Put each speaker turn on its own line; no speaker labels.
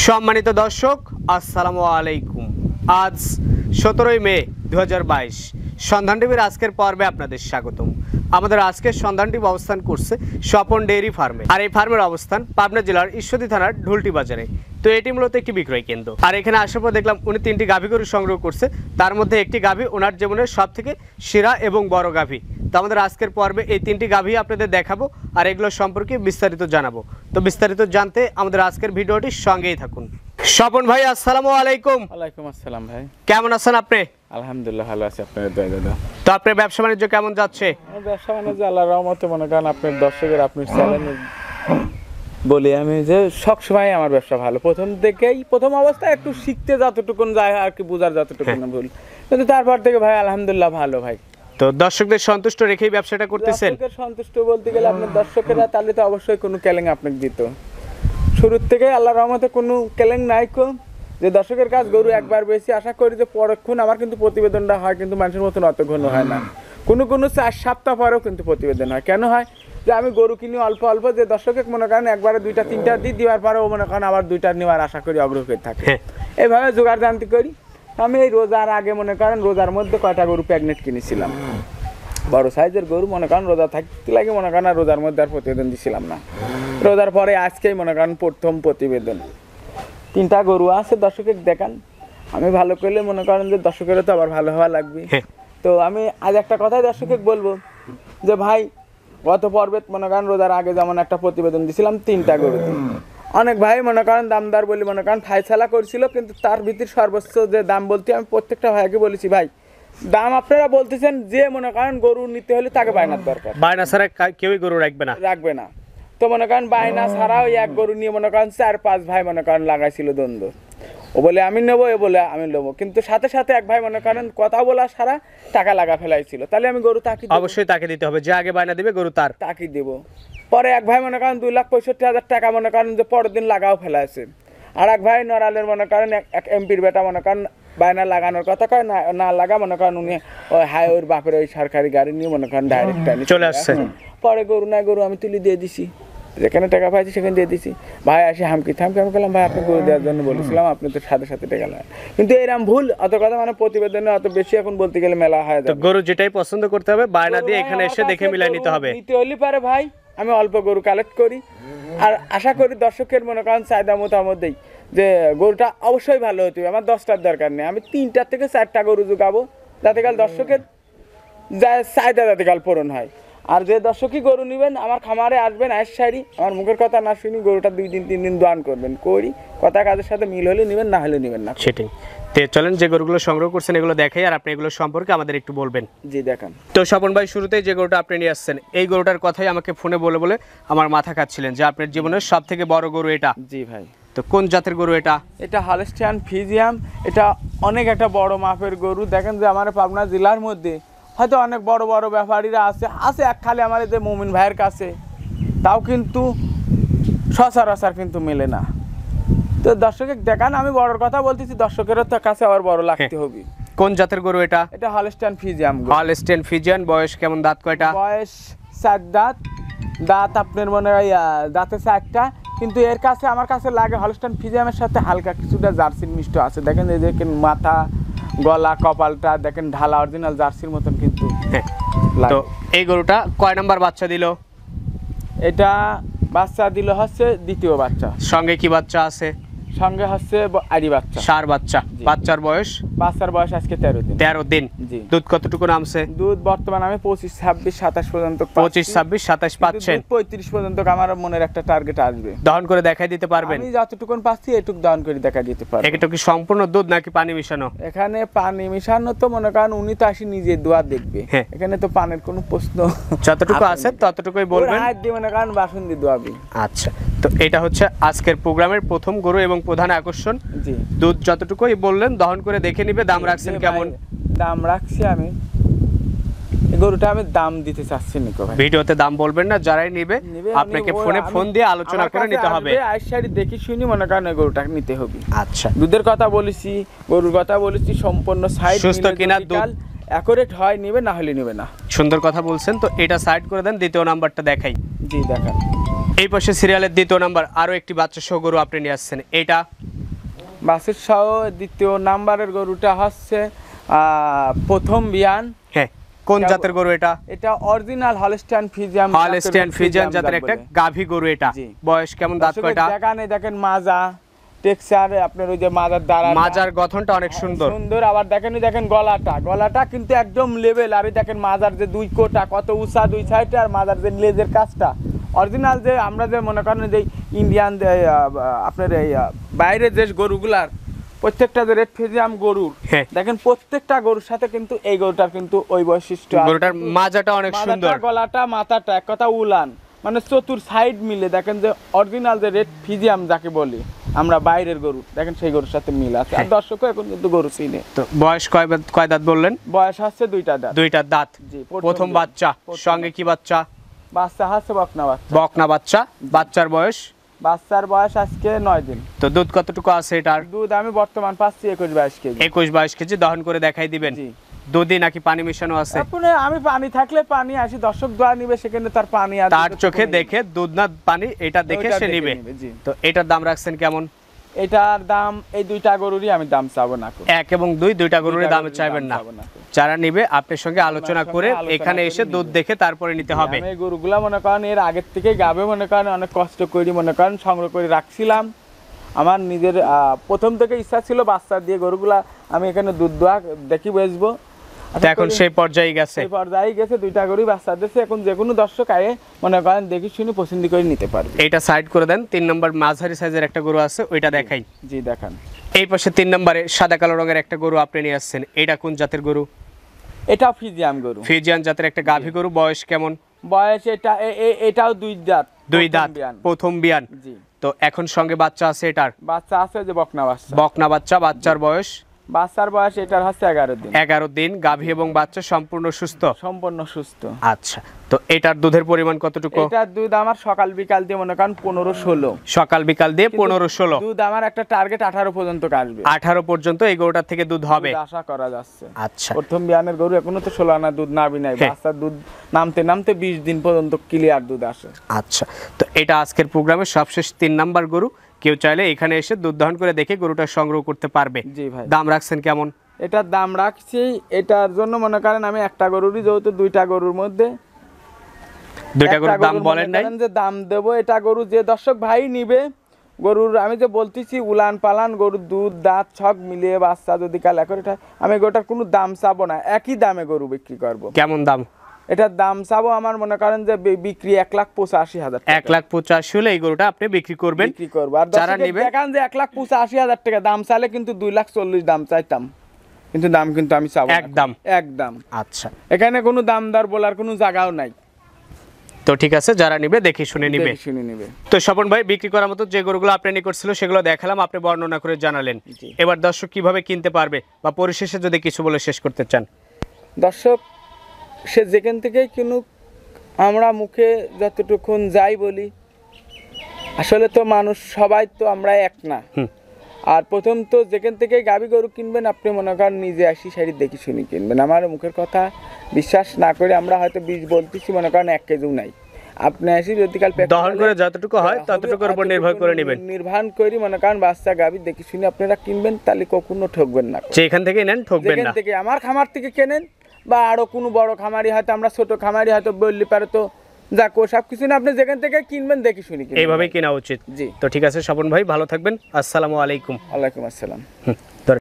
সম্মানিত দর্শক আসসালামু আলাইকুম। আজ 17 মে 2022 সন্ধান টিভির আজকের পর্বে আপনাদের স্বাগতম। আমাদের আজকের সন্ধান টিভি অবস্থান করছে সপন ডেইরি ফার্মে, আর এই ফার্মের অবস্থান পাবনা জেলার ঈশ্বরদী থানার ঢুলটি বাজারে। তো এটি মূলত একটি বিক্রয় কেন্দ্র, আর এখানে আসার পর দেখলাম উনি 3টি গাভী গরু সংগ্রহ করছে, তার মধ্যে একটি গাভী ওনার জীবনের সব থেকে সেরা এবং বড় গাভী। তো আমাদের আজকের পর্বে এই 3টি গাভী আপনাদের দেখাবো আর এগুলো সম্পর্কে বিস্তারিত জানাবো। তো বিস্তারিত জানতে আমাদের আজকের ভিডিওটির সঙ্গেই থাকুন। স্বপন ভাই আসসালামু আলাইকুম।
ওয়ালাইকুম আসসালাম ভাই,
কেমন আছেন আপনি?
আলহামদুলিল্লাহ ভালো আছি। আপনার দয়া দাদা।
তো আপনার ব্যবসা বাণিজ্য কেমন যাচ্ছে?
ব্যবসা বাণিজ্য আল্লাহর রহমতে মনে করেন আপনার দর্শকের আপনার চ্যানেলে বলি আমি যে সবসময় আমার ব্যবসা ভালো। প্রথম অবস্থায় একটু শিখতে যতটুকুন যায় আর কি, বোঝার যতটুকুন ভুল, কিন্তু তারপর থেকে ভাই আলহামদুলিল্লাহ ভালো ভাই।
তো দর্শকদের সন্তুষ্ট রেখেই ব্যবসাটা করতেছেন?
দর্শকের সন্তুষ্ট বলতে গেলে আপনার দর্শকেরা তাহলে তো অবশ্যই কোনো ক্যালেং আপনাকে দিত। শুরুর থেকে আল্লাহর রহমতে কোনো ক্যালেং নাই কম, যে দর্শকের কাজ গরু একবার বেশি আশা করি যে পরক্ষণ আমার কিন্তু প্রতিবেদনটা হয়, কিন্তু মানুষের মতন অত ঘন হয় না। কোনো 4 সপ্তাহ পরেও কিন্তু প্রতিবেদন হয়। কেন হয়? যে আমি গরু কিনি অল্প অল্প, যে দর্শকের মনে করেন একবারে 2টা 3টা দেওয়ার পরেও মনে করেন আবার 2টা নেওয়ার আশা করি অগ্রগতি থাকে। এইভাবে জোগাড় জানতি করি। আমি এই রোজার আগে মনে করেন রোজার মধ্যে কয়টা গরু প্রেগনেন্ট কিনেছিলাম, বড় সাইজের গরু মনে করেন রোজা থাকতে লাগে মনে করেন, আর রোজার মধ্যে আর প্রতিবেদন দিছিলাম না। রোজার পরে আজকেই মনে করেন প্রথম প্রতিবেদন। 3টা গরু আছে, দর্শকের দেখান। আমি ভালো করলে মনে করেন যে দর্শকেরও তো আবার ভালো হওয়া লাগবে। তো আমি আজ একটা কথাই দর্শকের বলবো যে ভাই, গত পর্বে মনে করেন রোজার আগে যেমন একটা প্রতিবেদন দিছিলাম 3টা গরু, অনেক ভাই মনে করেন দামদার বলি মনে করেন ফাইসালা করছিল, কিন্তু তার ভিতরে সর্বোচ্চ যে দাম বলতে আমি প্রত্যেকটা ভাইকে বলেছি ভাই দাম আপনারা বলতেছেন, যে মনে করেন গরু নিতে হলে তাকে বায়নার দরকার,
বায়না ছাড়া কেউই গরু রাখবে না।
তো মনে করেন বায়না ছাড়াও এক গরু নিয়ে মনে করেন 4-5 ভাই মনে করেন লাগাইছিল দ্বন্দ্ব। ও বলে আমি নেবো, এ বলে আমি নেবো, কিন্তু সাথে সাথে এক ভাই মনে করেন কথা বলা সারা টাকা লাগা ফেলাইছিল। তাহলে আমি গরু তাকে
অবশ্যই তাকে দিতে হবে, যে আগে বায়না দিবে গরু তাকে
দেবো। পরে এক ভাই মনে করেন 2,65,000 টাকা মনে করেন যে পরের দিন লাগাও ফেলাইছে। আর এক ভাই নড়ালের মনে করেন এক এমপির বেটা মনে করেন বায়না লাগানোর কথা কয় না লাগা মনে করেন উনি ওই ওর বাপের ওই সরকারি গাড়ি নিয়ে মনে করেন ডাইরেক্ট
চলে আসছে।
পরে গরু আমি তুলি দিয়ে দিছি, যেখানে টাকা পাইছি সেখানে দিয়ে দিছি। ভাই আসে হামকি আমি বললাম ভাই আপনি গরু দেওয়ার জন্য বলেছিলাম, আপনি তো সাথে সাথে টাকা লাগান। কিন্তু এরকম ভুল অত কথা মানে প্রতিবেদনে অত বেশি এখন বলতে গেলে মেলা হয়।
গরু যেটাই পছন্দ করতে হবে বায়না দিয়ে এখানে এসে দেখে মিলাই নিতে হবে।
নিতে হলে পারে ভাই আমি অল্প গরু কালেক্ট করি, আর আশা করি দর্শকের মনে করেন চাহিদা মতামতেই যে গরুটা অবশ্যই ভালো হতে হবে। আমার 10টার দরকার নেই, আমি 3টা থেকে 4টা গরু যোগাবো, যাতে কাল দর্শকের যা চাহিদা যাতে কাল পূরণ হয়। আর যে দর্শকই গরু নেবেন আমার খামারে আসবেন, আইসারি আমার মুখের কথা না শুনি গরুটা 2 দিন 3 দিন দোয়ান করবেন, করি কথা কাজের সাথে মিল হলে নেবেন, না হলে নেবেন না।
সেটাই। তো চলেন যে গরুগুলো সংগ্রহ করছেন এগুলো দেখাই, আর আপনি এগুলো সম্পর্কে আমাদের একটু বলবেন।
জি দেখান।
তো স্বপন ভাই, শুরুতেই যে গরুটা আপনি নিয়ে আসছেন এই গরুটার কথাই আমাকে ফোনে বলে আমার মাথা খাচ্ছিলেন যে আপনার জীবনের সব থেকে বড় গরু এটা।
জি ভাই। তো
কোন জাতের গরু এটা?
এটা হলস্টিয়ান ফ্রিজিয়ান। এটা অনেক একটা বড় মাপের গরু। দেখেন যে আমার পাবনা জেলার মধ্যে হয়তো অনেক বড় বড় ব্যাপারীরা আছে এক খালি আমার যে মুমিন ভাইয়ের কাছে, তাও কিন্তু সচরাচর কিন্তু মেলে না। তো দর্শকের দেখান, আমি বড় কথা বলতেছি, দর্শকেরও তো কাছে আবার বড় লাগতে হবে।
কোন জাতের গরু এটা?
এটা হলস্টিয়ান ফ্রিজিয়ান।
Holstein Friesian. বয়স কেমন? দাঁত কয়টা?
বয়স 4 দাঁত। দাঁত আপনার মনে হয় দাঁতে 4টা, কিন্তু এর কাছে আমার কাছে লাগে হলস্টিয়ান ফ্রিজিয়ানের সাথে হালকা কিছুটা জার্সির মিষ্ট আছে। দেখেন এই দেখেন মাথা, গলা, কপালটা দেখেন ঢালা অরিজিনাল জার্সির মতন কিন্তু।
তো এই গরুটা কয় নাম্বার বাচ্চা দিল?
এটা বাচ্চা দিল হচ্ছে 2য় বাচ্চা।
সঙ্গে কি বাচ্চা আছে? সঙ্গে
হচ্ছে আড়ি বাচ্চা,
সার বাচ্চা। বাচ্চার বয়স?
বাচ্চার বয়স আজকে 13 দিন।
13 দিন। জি। দুধ কতটুকু নামছে? দুধ
বর্তমানে আমি 25, 26, 27 পর্যন্ত
25, 26, 27 পাচ্ছেন।
35 পর্যন্ত আমার মনের একটা টার্গেট আসবে।
দহন করে দেখাই দিতে পারবেন?
আমি যতটুকু পাচ্ছি এটুকু দহন করে দেখাই দিতে পারবো।
এটা কি সম্পূর্ণ দুধ নাকি পানি মিশানো?
এখানে পানি মিশানো তো মনে করেন উনি তো আসি নিজে দোয়া দেখবে, এখানে তো পানির কোনো প্রশ্ন।
যতটুকু আছে ততটুকুই বলবেন।
হাত দিয়ে মনে করেন বাসন দিয়ে দোয়াবি।
আচ্ছা, তো এটা হচ্ছে আজকের প্রোগ্রামের প্রথম গরু এবং প্রধান আকর্ষণ।
জি।
দুধ যতটুকুই বললেন দহন করে দেখে নিবে। দাম রাখছেন কেমন?
দাম রাখছি আমি এই গরুটা আমি দাম দিতে চাচ্ছি নিকো ভাই।
ভিডিওতে দাম বলবেন না, যারাই নিবে আপনাকে ফোন দিয়ে আলোচনা করে নিতে হবে।
আইসারি দেখি শুনি মনে করেন এই গরুটা নিতে হবে।
আচ্ছা,
দুধের কথা বলেছি, গরুর কথা বলেছি, সম্পূর্ণ সাইড
সুস্থ কিনা, দুধ
অ্যাকুরেট হয় নিবে, না হলে নিবে না।
সুন্দর কথা বলছেন। তো এটা সাইড করে দেন, দ্বিতীয় নাম্বারটা দেখাই।
জি দেখান।
এই পাশে সিরিয়ালের দ্বিতীয় নাম্বার আরো একটি বাচ্চা সহ গরু আপনি নিয়ে আসছেন। এটা
বাছুর সহ দ্বিতীয় নাম্বারের গরুটা হচ্ছে প্রথম বিয়ান।
হ্যাঁ, কোন জাতের গরু এটা?
এটা original Holstein Friesian.
Holstein Friesian জাতের একটা গাভী গরু এটা। বয়স কেমন, দাঁত কয়টা?
দেখেন মাজা টেক্সচার, আপনার ওই যে মাজার দ্বারা
মাজার গঠনটা অনেক সুন্দর
সুন্দর। আবার দেখেন গলাটা কিন্তু একদম লেভেল। আর দেখেন মাজার যে দুই কোটা কত উঁচা দুই সাইডে, আর মাজার যে লেজের কাজটা অরিজিনাল। যে আমরা যে মনে করেন যে ইন্ডিয়ান আপনার এই বাইরের যে গরুগুলার প্রত্যেকটা যে রেড ফ্রিজিয়াম গরুর, দেখেন প্রত্যেকটা গরুর সাথে কিন্তু এই গরুটার কিন্তু ওই বৈশিষ্ট্য।
গরুটার মাজাটা অনেক সুন্দর,
গলাটা মাথাটা এক কথা উলান, মানে চতুর সাইড মিলে দেখেন যে অরিজিনাল যে রেড ফ্রিজিয়াম যাকে বলি আমরা বাইরের গরু, দেখেন সেই গরুর সাথে মিল আছে। আর দর্শকও এখন কিন্তু গরু চিনে।
তো বয়স কয় দাঁত বললেন?
বয়স হচ্ছে দুইটা দাঁত।
জি, প্রথম বাচ্চা। সঙ্গে কি বাচ্চা?
বাচ্চা হচ্ছে
বকনা বাচ্চা। বাচ্চার বয়স?
বাচ্চার বয়স আজকে 9 দিন।
তো দুধ কতটুকু আছে এটার?
দুধ আমি বর্তমান পাচ্ছি 21-22 কেজি।
21-22 কেজি দহন করে দেখাই দিবেন। দুধে নাকি পানি মিশানো আছে?
আমি পানি থাকলে পানি আসি, দর্শক দোয়া নিবে, সেখানে তার পানি আছে,
তার চোখে দেখে দুধ না পানি এটা দেখে সে নিবে। তো এটার দাম রাখছেন কেমন?
এটার দাম এই দুইটা গরুরই আমি দাম চাবো না।
1 এবং 2 দুইটা গরুরই দাম চাইবেন না। যারা নিবে আপনার সঙ্গে আলোচনা করে এখানে এসে দুধ দেখে তারপরে নিতে হবে।
এই গরুগুলা মনে করেন এর আগের থেকে গাবে মনে করেন অনেক কষ্ট করে মনে করেন সংগ্রহ করে রাখছিলাম। আমার নিজের প্রথম থেকে ইচ্ছা ছিল বাচ্চা দিয়ে গরুগুলা আমি এখানে দুধ দোয়া দেখি বেচবো।
এখন সেই পর্যায়ে
গেছে দুইটা গরু বাচ্চা দিয়েছে। এখন যে কোনো দর্শক আয়ে মনে করেন দেখি শুনে পছন্দ করে নিতে পারবে।
এটা সাইড করে দেন। 3 নম্বর মাঝারি সাইজের একটা গরু আছে, ওইটা দেখাই।
জি দেখান।
এই পাশে 3 নম্বরে সাদা কালো রঙের একটা গরু আপনি নিয়ে আসছেন, এটা কোন জাতের গরু?
এটা ফ্রিজিয়ান গরু।
ফ্রিজিয়ান জাতের একটা গাভী গরু। বয়স কেমন?
বয়স এটাও দুই দাঁত।
প্রথম বিয়ান।
জি।
তো এখন সঙ্গে বাচ্চা আছে এটার?
বাচ্চা আছে যে বকনা
বাচ্চা। বাচ্চার বয়স?
বাচ্চার বয়স এটার হচ্ছে 11 দিন।
11 দিন। গাভী এবং বাচ্চা সম্পূর্ণ সুস্থ?
সম্পূর্ণ সুস্থ।
আচ্ছা, তো এটার দুধের পরিমাণ কতটুকু?
এটার দুধ আমার সকাল বিকাল দিয়ে মনে করেন 15-16।
সকাল বিকাল দিয়ে 15-16
দুধ আমার একটা টার্গেট 18 পর্যন্ত আসবে।
18 পর্যন্ত এই গরুটার থেকে দুধ হবে
আশা করা যাচ্ছে।
আচ্ছা,
প্রথম বিয়ানের গরু এখনো তো 16 আনা দুধ নাবি নাই। বাচ্চার দুধ নামতে 20 দিন পর্যন্ত ক্লিয়ার দুধ আসে।
আচ্ছা, তো এটা আজকের প্রোগ্রামের সবশেষ 3 নাম্বার গরু। কেউ চাইলে এখানে এসে দুধ দহন করে দেখে গরুটা সংগ্রহ করতে পারবে।
জি ভাই।
দাম রাখছেন কেমন?
এটার দাম রাখছি, এটার জন্য মনে করেন আমি একটা গরুরই যেহেতু দুইটা গরুর মধ্যে
দুইটা গরুর দাম বলেন নাই
যে দাম দেব। এটা গরু যে দর্শক ভাই নিবে, গরুর আমি যে বলতেছি উলান পালান গরুর দুধ দাঁত ছক মিলিয়ে বাচ্চা যদি কাল করে, এটা আমি গরুটার কোনো দাম চাবো না, একই দামে গরু বিক্রি করব।
কেমন দাম?
এটার দাম চাবো আমার মনে করেন যে বিক্রি 1,85,000।
1,85,000 হলে এই গরুটা আপনি বিক্রি করবেন?
বিক্রি করব। আর যারা নিবে দেখেন যে 1,85,000 টাকা দাম চাইলে কিন্তু 2,40,000 দাম চাইতাম, কিন্তু দাম কিন্তু আমি চাবো একদম।
আচ্ছা,
এখানে কোনো দাম দর বলার কোনো জায়গাও নাই।
তো ঠিক আছে, যারা নিবে দেখে শুনে নিবে। তো স্বপন ভাই, বিক্রি করার মতো যে গরুগুলো আপনি নিয়ে করছিল সেগুলো দেখালাম, আপনি বর্ণনা করে জানালেন। এবার দর্শক কিভাবে কিনতে পারবে বা পরিশেষে যদি কিছু বলে শেষ করতে চান?
দর্শক সে যেখান থেকেই কিনুক, আমরা মুখে যতটুকুন যাই বলি, আসলে তো মানুষ সবাই তো আমরা এক না। আর প্রথম তো যেখান থেকে গাভী গরু কিনবেন আপনি মনে করেন নিজে আসি শাড়ি দেখি শুনি কিনবেন। আমার মুখের কথা বিশ্বাস না করে আমরা হয়তো 20 বলতেছি, মনে করেন 1 কেজিও নাই। আপনি আসি যদি কাল
দহন করে যতটুকু হয় ততটুকুর উপর নির্ভর করে নেবেন।
নির্ভর করি মনে করেন বাচ্চা গাভী দেখি শুনি আপনারা কিনবেন, তাহলে কখনো ঠকবেন না।
যেখান থেকে নেন ঠকবেন না।
যেখান থেকে আমার খামার থেকে কেনেন বা আরো কোনো বড় খামারি হয়তো আমরা ছোট খামারি হয়তো বললি পারে, তো যাক সব কিছু না, আপনি যেখান থেকে কিনবেন দেখি শুনি
এইভাবে কেনা উচিত।
জি,
তো ঠিক আছে স্বপন ভাই, ভালো থাকবেন। আসসালামু আলাইকুম।
ওয়ালাইকুম আসসালাম।